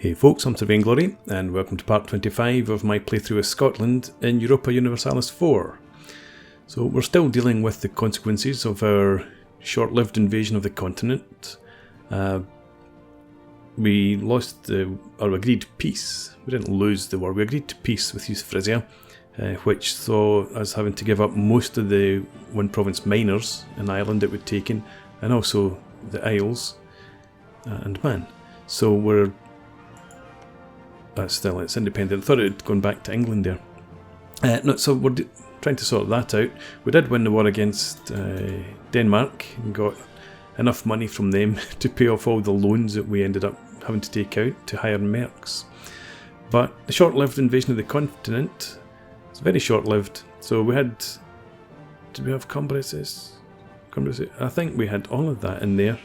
Hey folks, I'm Sir Vainglory, and welcome to part 25 of my playthrough of Scotland in Europa Universalis IV. So we're still dealing with the consequences of our short-lived invasion of the continent. We lost or agreed peace. We didn't lose the war, we agreed to peace with East Frisia, which saw us having to give up most of the one province miners in Ireland that we'd taken, and also the Isles and Man. So we're it's independent. I thought it had gone back to England there. No, so we're trying to sort that out. We did win the war against Denmark and got enough money from them to pay off all the loans that we ended up having to take out to hire mercs. But the short-lived invasion of the continent, it's very short-lived. So we had, did we have Cumbraces? I think we had all of that in there.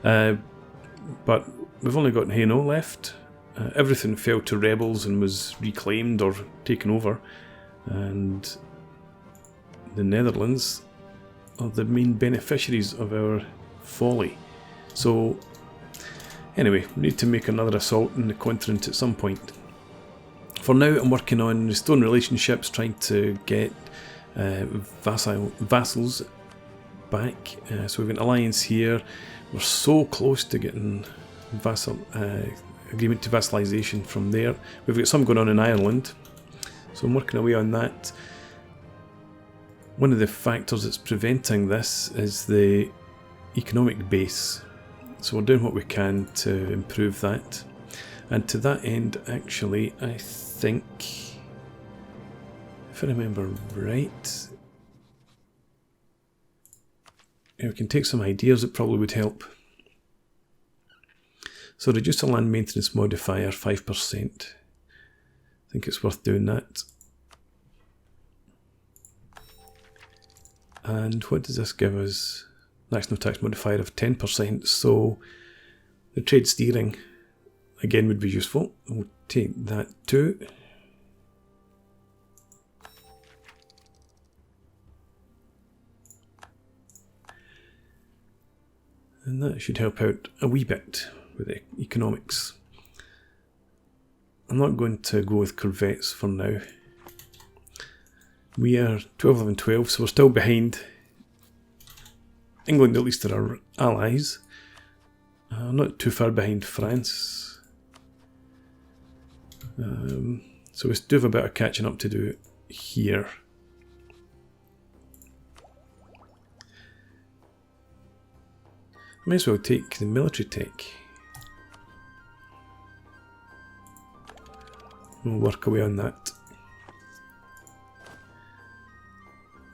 But we've only got Hainault left. Everything fell to rebels and was reclaimed or taken over, and the Netherlands are the main beneficiaries of our folly. So anyway, we need to make another assault on the continent at some point. For now I'm working on restoring relationships, trying to get vassals back. So we've got an alliance here. We're so close to getting agreement to vassalisation from there. We've got some going on in Ireland, so I'm working away on that. One of the factors that's preventing this is the economic base, so we're doing what we can to improve that. And to that end, actually, I think, if I remember right, we can take some ideas that probably would help. So reduce the land maintenance modifier 5%. I think it's worth doing that. And what does this give us? National tax modifier of 10%. So the trade steering again would be useful. We'll take that too. And that should help out a wee bit with the economics. I'm not going to go with corvettes for now. We are 12, 11, 12, so we're still behind. England, at least, are our allies. Not too far behind France. So we do have a bit of catching up to do here. I may as well take the military tech. We'll work away on that.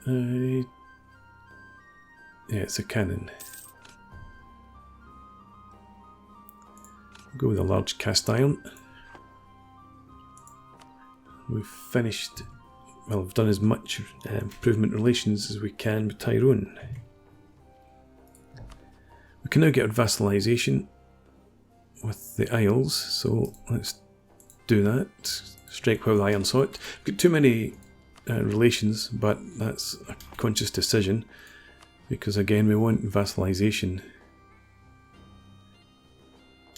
Yeah, it's a cannon. Go with a large cast iron. We've finished, well, we've done as much improvement relations as we can with Tyrone. We can now get our vassalisation with the Isles, so let's do that. Strike while the iron sought. We've got too many relations, but that's a conscious decision because again we want vassalisation.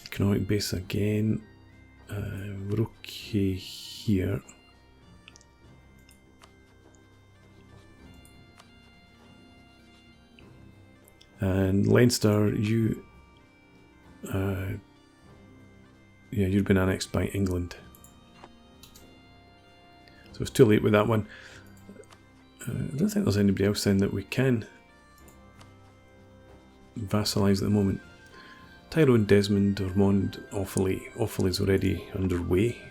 Economic base again. We're okay here. And Leinster, you yeah, you've been annexed by England. So it's too late with that one. I don't think there's anybody else then that we can vassalise at the moment. Tyrone, Desmond, Ormond, Offaly's already underway.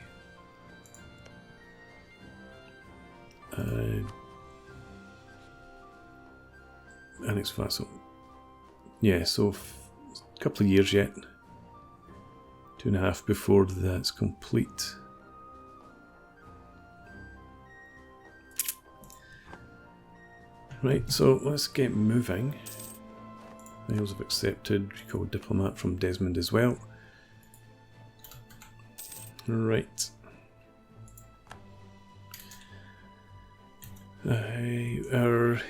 Annex vassal. Yeah, so a couple of years yet. 2.5 before that's complete. Right, so let's get moving. Isles have accepted. Recall diplomat from Desmond as well. Right. Our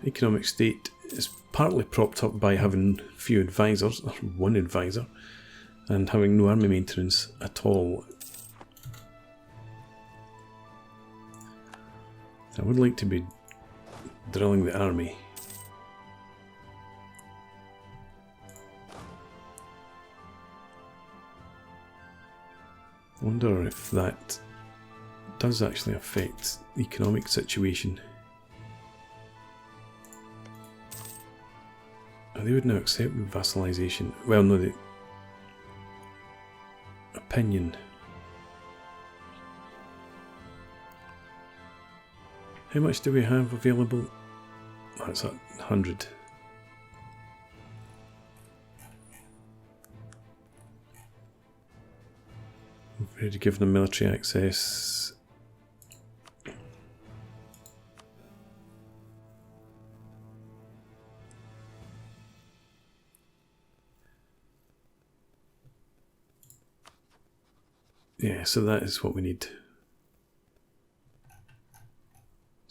economic state is partly propped up by having few advisors, or one advisor. and having no army maintenance at all. I would like to be drilling the army. I wonder if that does actually affect the economic situation. They would now accept vassalization. Well, no, the opinion. How much do we have available? Oh, it's at 100. We've already given them military access. Yeah, so that is what we need.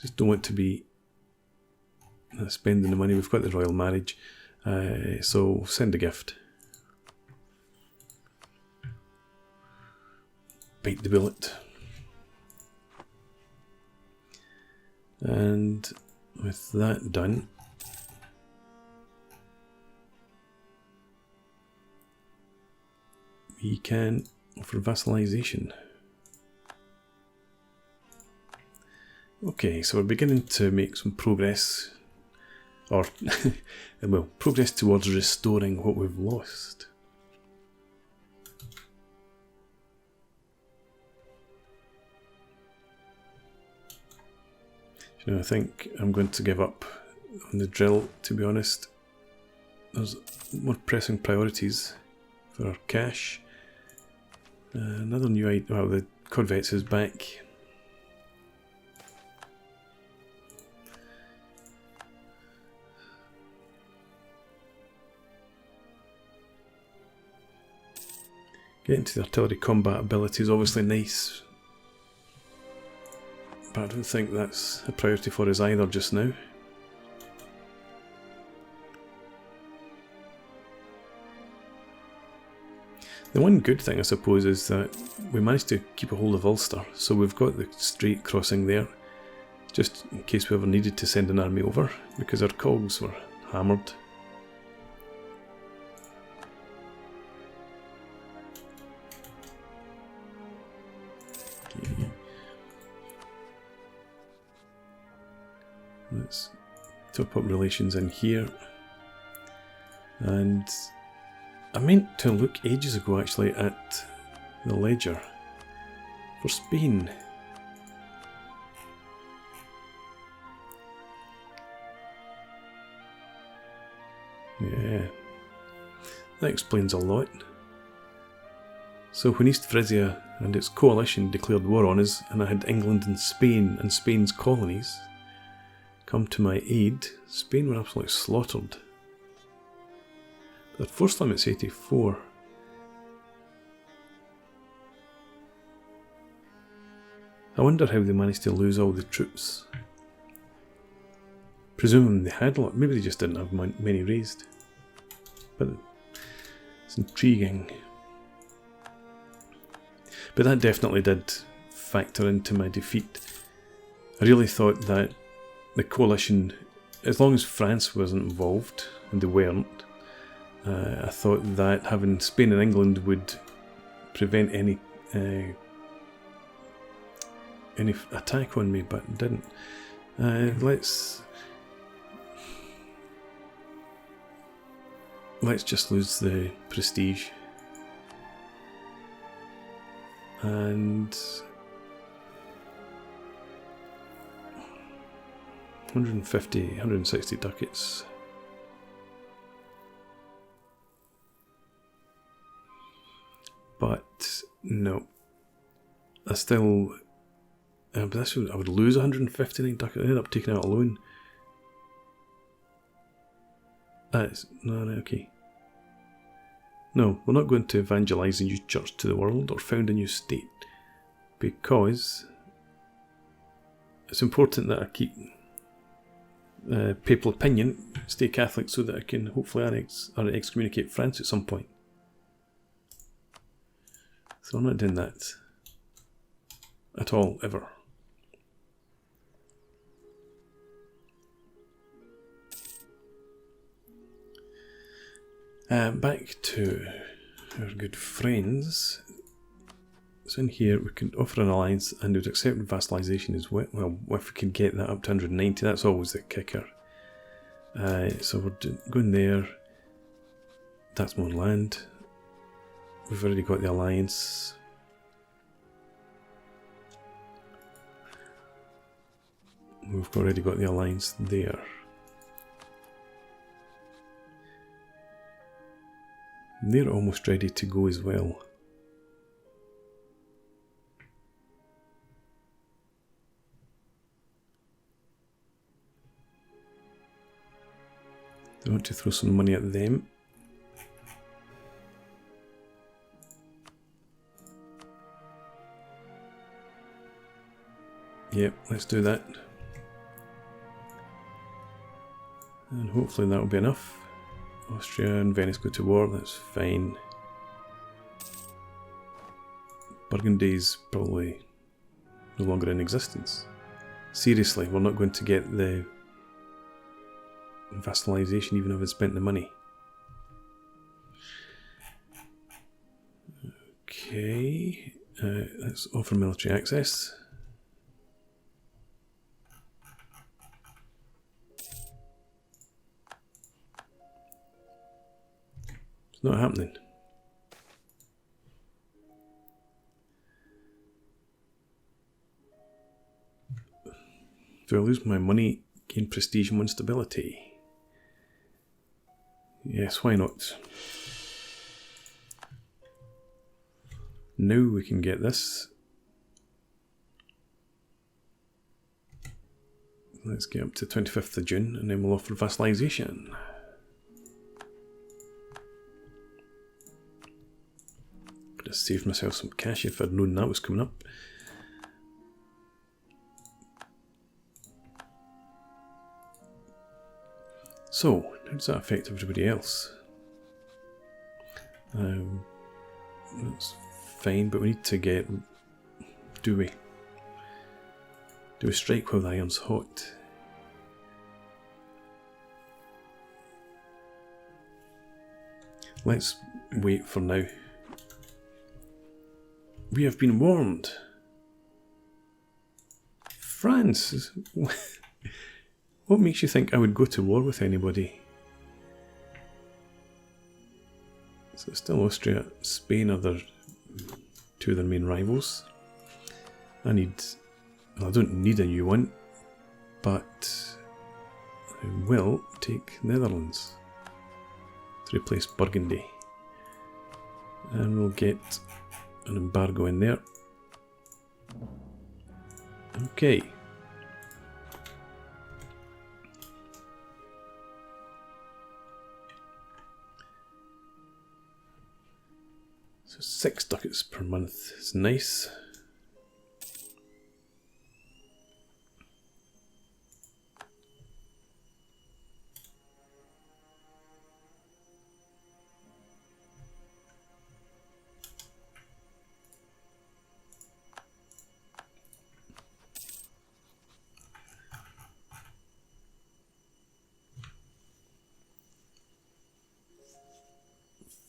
Just don't want to be spending the money. We've got the royal marriage, so send a gift. Bite the bullet. And with that done, we can offer vassalization. Okay, so we're beginning to make some progress, or well, progress towards restoring what we've lost. You know, I think I'm going to give up on the drill, to be honest. There's more pressing priorities for our cash. Another new item, well, the Corvettes is back. Getting to the artillery combat ability is obviously nice, but I don't think that's a priority for us either just now. The one good thing, I suppose, is that we managed to keep a hold of Ulster, so we've got the strait crossing there, just in case we ever needed to send an army over, because our cogs were hammered. Okay. Let's top up relations in here, and I meant to look ages ago actually at the ledger for Spain. Yeah, that explains a lot. So when East Frisia and its coalition declared war on us, and I had England and Spain's colonies come to my aid, Spain were absolutely slaughtered. But force limit's 84. I wonder how they managed to lose all the troops. Presuming they had a lot, maybe they just didn't have many raised. But it's intriguing. But that definitely did factor into my defeat. I really thought that the coalition, as long as France wasn't involved, and they weren't, I thought that having Spain and England would prevent any attack on me, but it didn't. Let's just lose the prestige. And 160 ducats. But no, I still, but this I would lose 159 ducats. I ended up taking out a loan. No, okay. No, we're not going to evangelise a new church to the world or found a new state, because it's important that I keep papal opinion, stay Catholic, so that I can hopefully annex or excommunicate France at some point. So I'm not doing that at all, ever. Back to our good friends. So in here we can offer an alliance and it would accept vassalization as well. Well, if we can get that up to 190, that's always the kicker. So we're going there. That's more land. We've already got the alliance. We've already got the alliance there. They're almost ready to go as well. I want to throw some money at them. Yep, let's do that. And hopefully that'll be enough. Austria and Venice go to war, that's fine. Burgundy's probably no longer in existence. Seriously, we're not going to get the vassalization even if I spent the money. Okay, let's offer military access. It's not happening. Do I lose my money, gain prestige and win stability? Yes, why not? Now we can get this. Let's get up to 25th of June and then we'll offer vassalization. Could have saved myself some cash if I'd known that was coming up. So, how does that affect everybody else? That's fine, but we need to get... Do we strike while the iron's hot? Let's wait for now. We have been warned. France! What makes you think I would go to war with anybody? So it's still Austria, Spain are two of their main rivals. I don't need a new one, but I will take Netherlands to replace Burgundy. And we'll get an embargo in there. Okay. So 6 ducats per month is nice.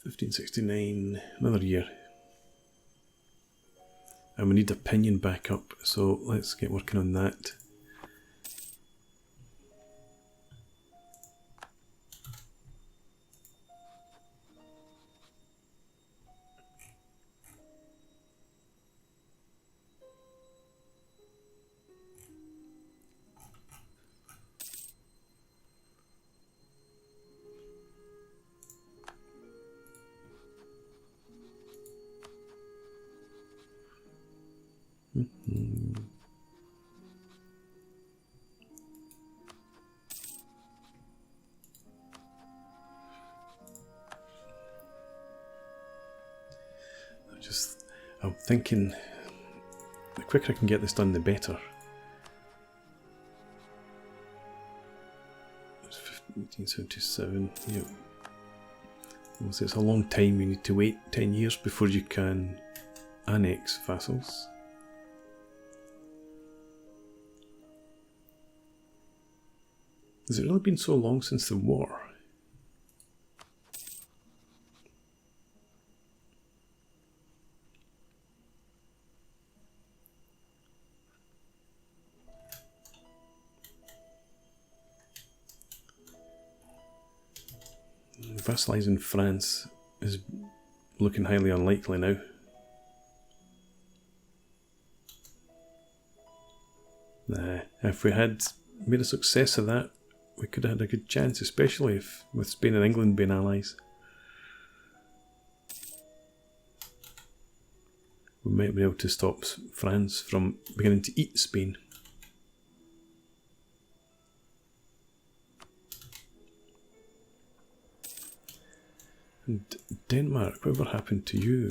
$1569, another year. And we need opinion back up, so let's get working on that. I'm thinking the quicker I can get this done, the better. It's 1877, yep. Well, so it's a long time, you need to wait 10 years before you can annex vassals. Has it really been so long since the war? Vassalising France is looking highly unlikely now. Nah, if we had made a success of that, we could have had a good chance, especially if with Spain and England being allies. We might be able to stop France from beginning to eat Spain. And Denmark, whatever happened to you?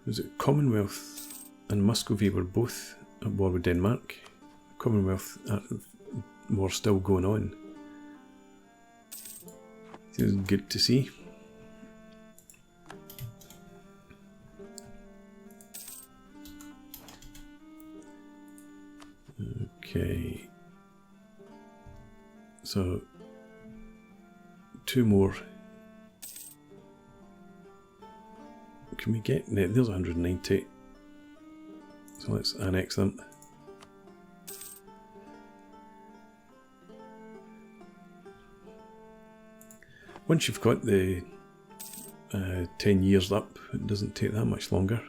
Was it Commonwealth and Muscovy were both at war with Denmark? Commonwealth war still going on. It was good to see. Okay. So 2 more. Can we get... No, there's 190. So let's annex them. Once you've got the 10 years up, it doesn't take that much longer.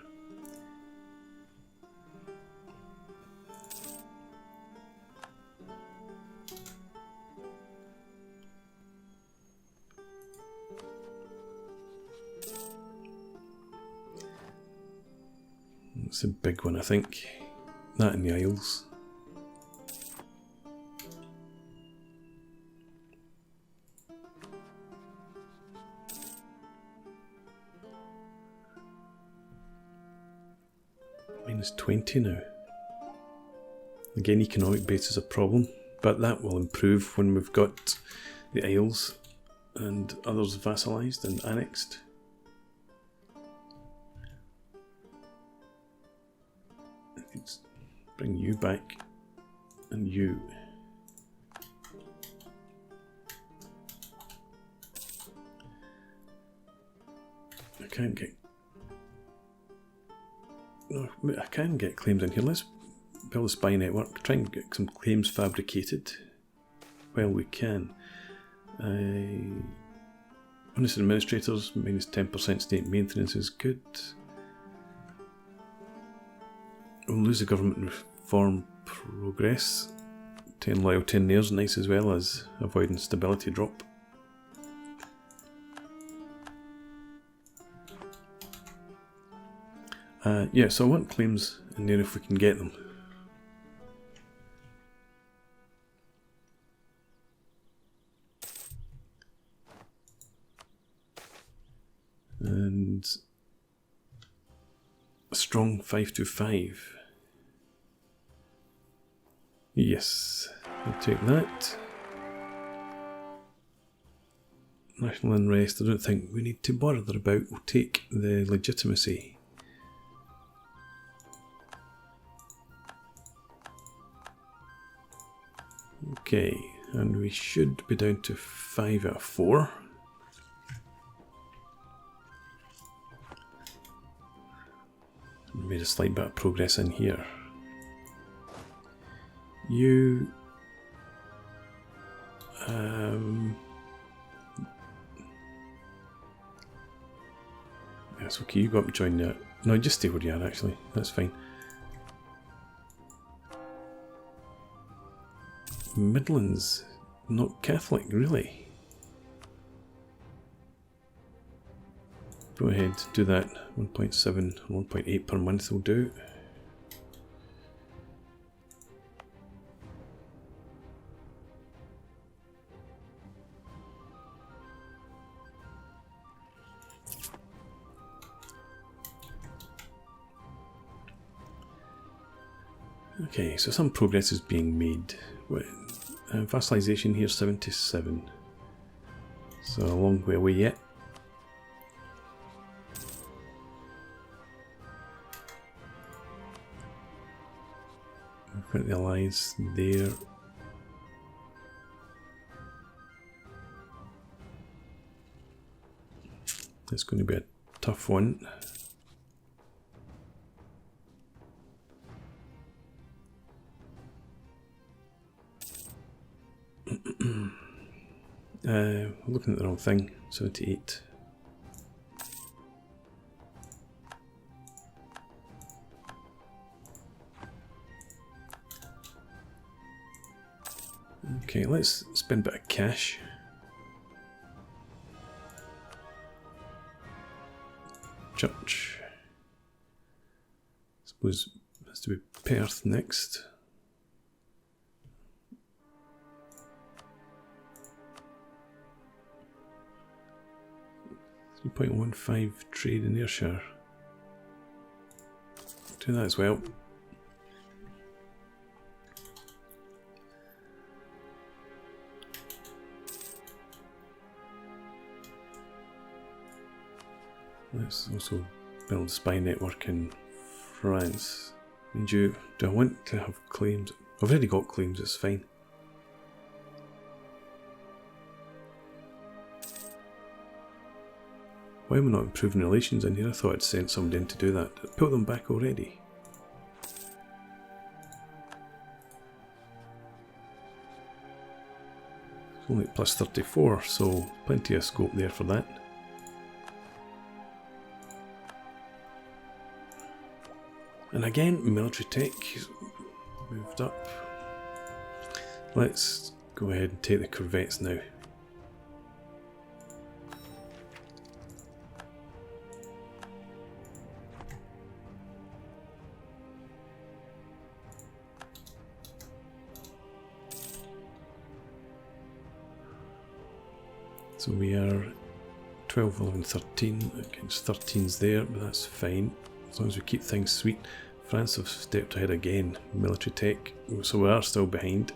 It's a big one, I think. That in the Isles. Minus 20 now. Again, economic base is a problem, but that will improve when we've got the Isles and others vassalised and annexed. Let's bring you back, and you. I can't get. No, I can get claims in here. Let's build a spy network. Try and get some claims fabricated while we can. Honest administrators, minus 10% state maintenance is good. We'll lose the government reform progress. 10 loyal, 10 theirs, nice as well as avoiding stability drop. Yeah, so I want claims in there if we can get them. And a strong 525. Yes, I'll take that. National unrest, I don't think we need to bother about. We'll take the legitimacy. Okay, and we should be down to 5 out of 4. Made a slight bit of progress in here. You... That's okay, you go up and join that. No, just stay where you are actually, that's fine. Midlands, not Catholic, really. Go ahead, do that. 1.7, 1.8 per month will do. Okay, so some progress is being made. Vassalisation here 77. So a long way away yet. Got the alliance there. It's going to be a tough one. We're looking at the wrong thing. 78. Okay, let's spend a bit of cash. Church. Suppose it has to be Perth next. $3.15 trade in Ayrshire. Do that as well. Let's also build a spy network in France. Mind you, do I want to have claims? I've already got claims, it's fine. Why am I not improving relations in here? I thought I'd sent somebody in to do that. I put them back already. It's only plus 34, so plenty of scope there for that. And again, military tech moved up. Let's go ahead and take the corvettes now. So we are 12, 11, 13 against 13's there, but that's fine. As long as we keep things sweet. France have stepped ahead again, military tech, so we are still behind.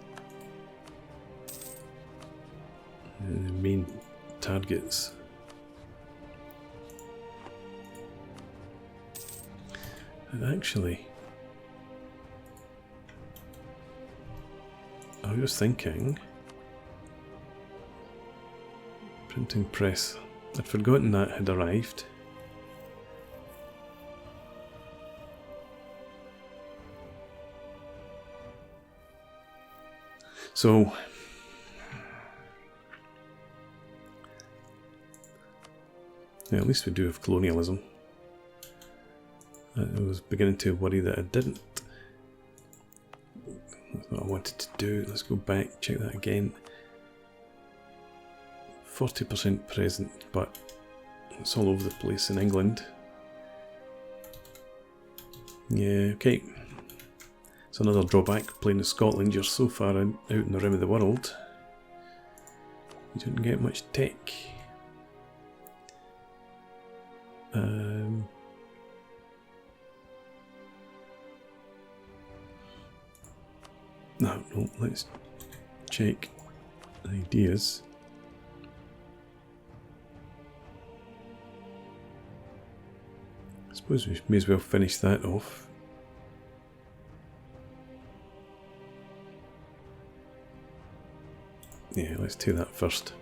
The main targets. And actually, I was thinking, printing press, I'd forgotten that had arrived. So, yeah, at least we do have colonialism. I was beginning to worry that I didn't. That's what I wanted to do. Let's go back, check that again. 40% present, but it's all over the place in England. Yeah, okay. It's another drawback playing in Scotland. You're so far out in the rim of the world, you don't get much tech. No, let's check ideas. I suppose we may as well finish that off. Yeah, let's do that first.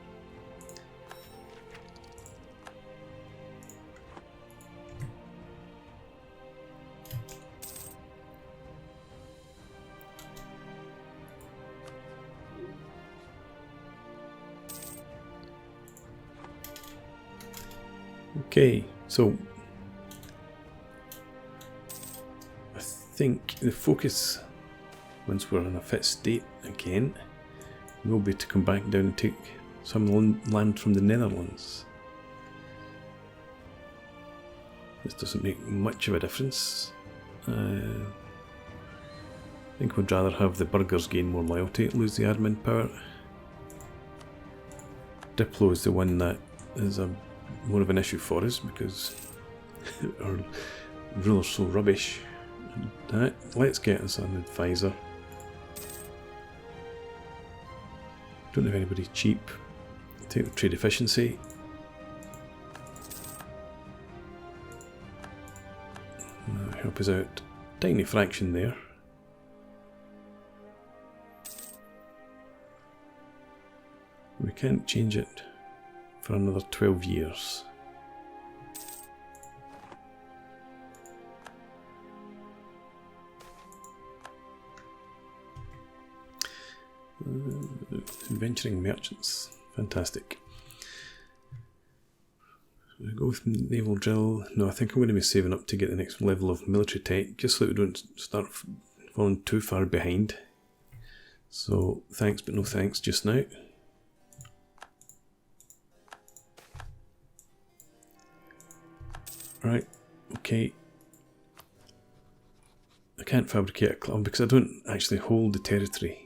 Okay, so I think the focus, once we're in a fit state again, will be to come back down and take some land from the Netherlands. This doesn't make much of a difference. I think we'd rather have the burghers gain more loyalty, lose the admin power. Diplo is the one that is more of an issue for us because our ruler's so rubbish. Let's get us an advisor. Don't have anybody cheap. Take the trade efficiency. Help us out. Tiny fraction there. can't change it for another 12 years. Venturing merchants. Fantastic. I'll go with naval drill. No, I think I'm going to be saving up to get the next level of military tech, just so that we don't start falling too far behind. So, thanks but no thanks just now. Right, okay. I can't fabricate a club because I don't actually hold the territory.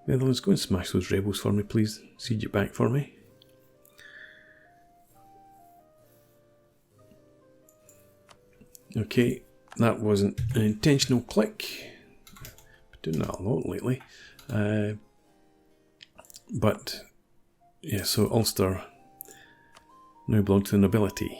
Netherlands, go and smash those rebels for me, please. Siege it back for me. Okay, that wasn't an intentional click. Been doing that a lot lately. But, yeah, so Ulster now belong to the nobility.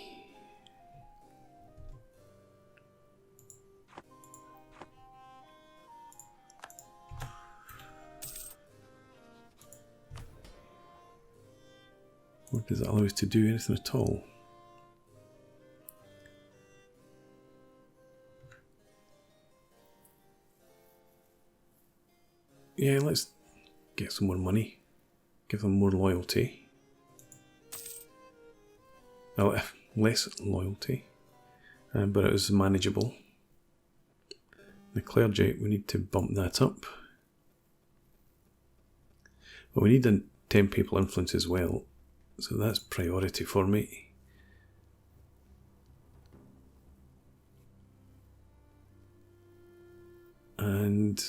Or does it allow us to do anything at all? Yeah, let's get some more money. Give them more loyalty. Well, less loyalty. But it was manageable. The clergy, we need to bump that up. But we need a 10 people influence as well. So that's priority for me. And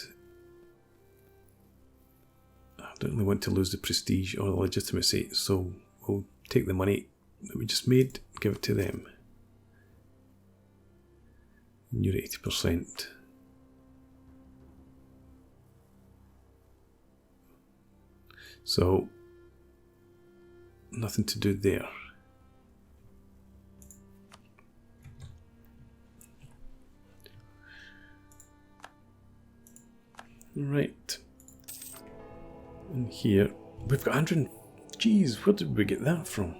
I don't really want to lose the prestige or the legitimacy, so we'll take the money that we just made, give it to them. And you're 80%. So nothing to do there. Right. And here, we've got 100. Geez, where did we get that from?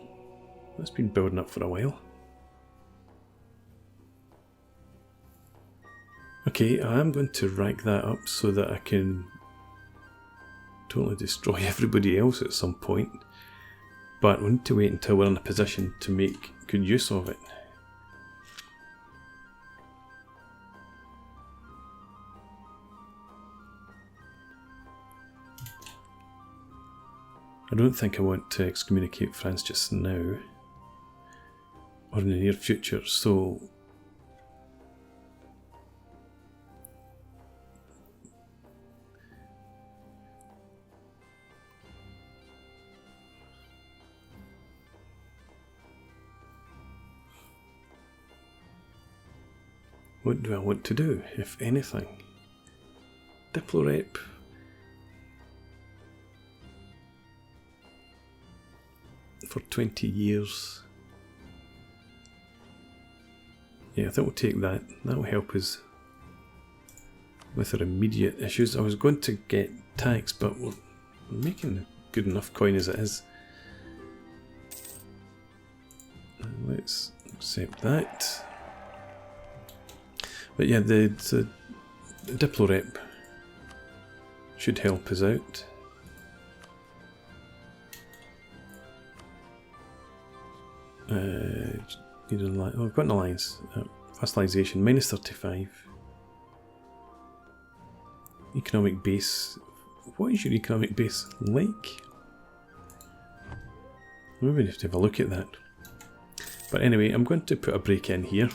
That's been building up for a while. Okay, I am going to rank that up so that I can totally destroy everybody else at some point. But we need to wait until we're in a position to make good use of it. I don't think I want to excommunicate France just now, or in the near future, so what do I want to do, if anything? Diplorep. For 20 years. Yeah, I think we'll take that. That will help us with our immediate issues. I was going to get tax, but we're making good enough coin as it is. Let's accept that. But yeah, the Diplorep should help us out. Need an alliance. Oh, we've got an alliance. Vassalization, minus 35. Economic base. What is your economic base like? Maybe we have to have a look at that. But anyway, I'm going to put a break in here.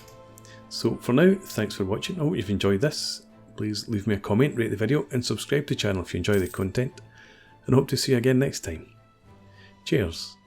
So for now, thanks for watching. I hope you've enjoyed this. Please leave me a comment, rate the video, and subscribe to the channel if you enjoy the content. And I hope to see you again next time. Cheers.